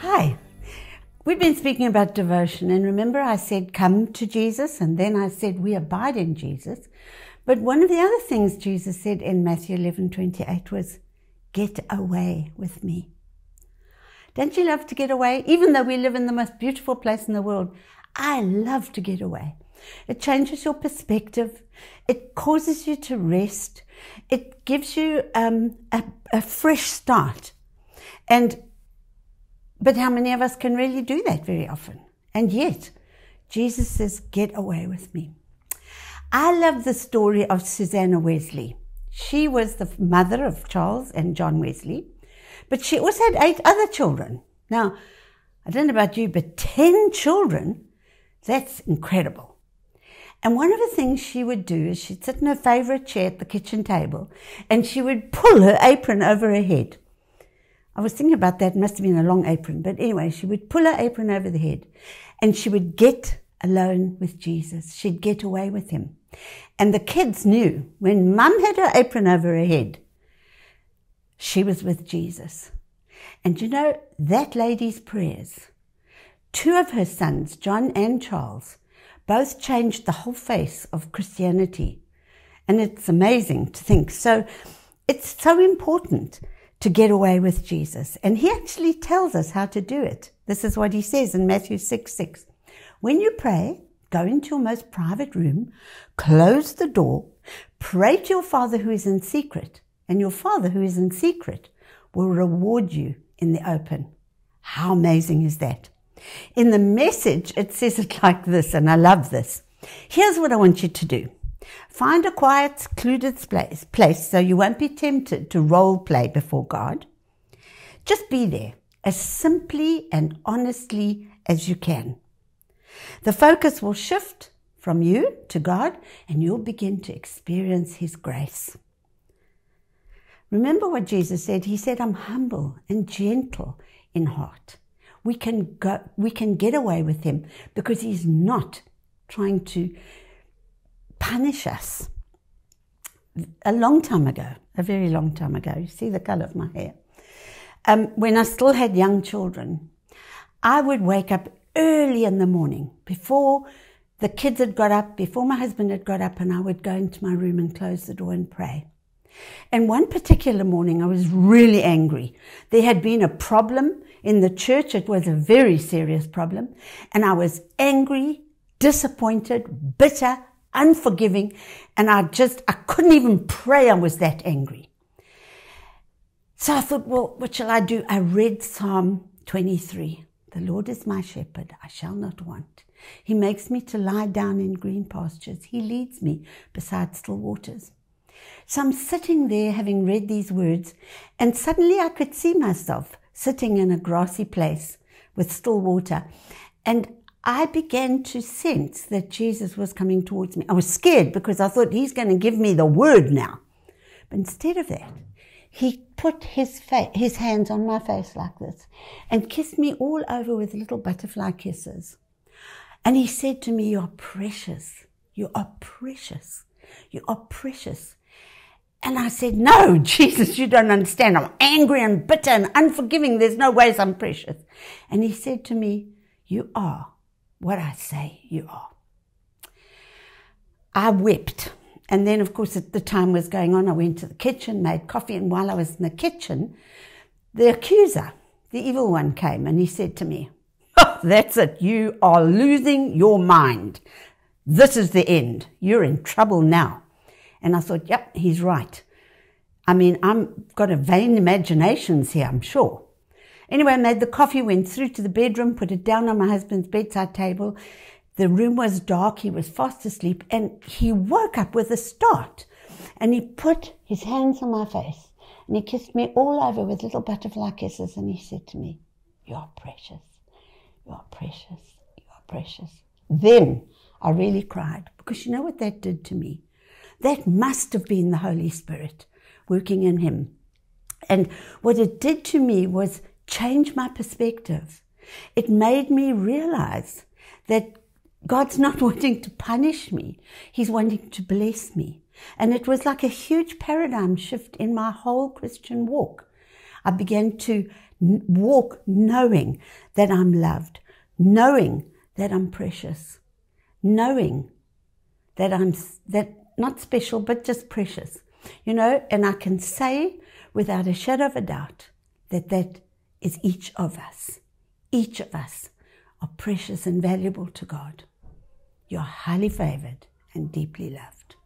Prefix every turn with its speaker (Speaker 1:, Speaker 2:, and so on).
Speaker 1: Hi, we've been speaking about devotion, and remember I said come to Jesus, and then I said we abide in Jesus. But one of the other things Jesus said in Matthew 11:28 was, get away with me. Don't you love to get away? Even though we live in the most beautiful place in the world, I love to get away. It changes your perspective. It causes you to rest. It gives you a fresh start. But how many of us can really do that very often? And yet, Jesus says, get away with me. I love the story of Susanna Wesley. She was the mother of Charles and John Wesley, but she also had 8 other children. Now, I don't know about you, but 10 children, that's incredible. And one of the things she would do is she'd sit in her favorite chair at the kitchen table and she would pull her apron over her head. I was thinking about that. It must have been a long apron. But anyway, she would pull her apron over the head and she would get alone with Jesus. She'd get away with him. And the kids knew when Mum had her apron over her head, she was with Jesus. And you know, that lady's prayers, 2 of her sons, John and Charles, both changed the whole face of Christianity. And it's amazing to think. So it's so important to get away with Jesus. And he actually tells us how to do it. This is what he says in Matthew 6:6. When you pray, go into your most private room, close the door, pray to your Father who is in secret, and your Father who is in secret will reward you in the open. How amazing is that? In the Message, it says it like this, and I love this. Here's what I want you to do. Find a quiet, secluded place so you won't be tempted to role play before God. Just be there as simply and honestly as you can. The focus will shift from you to God and you'll begin to experience his grace. Remember what Jesus said. He said, I'm humble and gentle in heart. We can get away with him because he's not trying to punish us. A long time ago, a very long time ago, you see the color of my hair, when I still had young children, I would wake up early in the morning before the kids had got up, before my husband had got up, and I would go into my room and close the door and pray. And one particular morning, I was really angry. There had been a problem in the church. It was a very serious problem. And I was angry, disappointed, bitter, unforgiving, and I couldn't even pray. I was that angry. So I thought, well, what shall I do? I read Psalm 23. The Lord is my shepherd, I shall not want. He makes me to lie down in green pastures. He leads me beside still waters. So I'm sitting there having read these words, and suddenly I could see myself sitting in a grassy place with still water, and I began to sense that Jesus was coming towards me. I was scared because I thought he's going to give me the word now. But instead of that, he put his hands on my face like this and kissed me all over with little butterfly kisses. And he said to me, you are precious. You are precious. You are precious. And I said, no, Jesus, you don't understand. I'm angry and bitter and unforgiving. There's no ways I'm precious. And he said to me, you are what I say you are. I wept. And then, of course, the time was going on. I went to the kitchen, made coffee. And while I was in the kitchen, the accuser, the evil one, came and he said to me, oh, that's it. You are losing your mind. This is the end. You're in trouble now. And I thought, yep, he's right. I mean, I've got a vain imaginations here, I'm sure. Anyway, I made the coffee, went through to the bedroom, put it down on my husband's bedside table. The room was dark. He was fast asleep, and he woke up with a start. And he put his hands on my face, and he kissed me all over with little butterfly kisses, and he said to me, you are precious. You are precious. You are precious. Then I really cried, because you know what that did to me? That must have been the Holy Spirit working in him. And what it did to me was change my perspective. It made me realize that God's not wanting to punish me. He's wanting to bless me. And it was like a huge paradigm shift in my whole Christian walk. I began to walk knowing that I'm loved, knowing that I'm precious, knowing that I'm not special, but just precious, you know, and I can say without a shadow of a doubt that that is each of us. Each of us are precious and valuable to God. You're highly favored and deeply loved.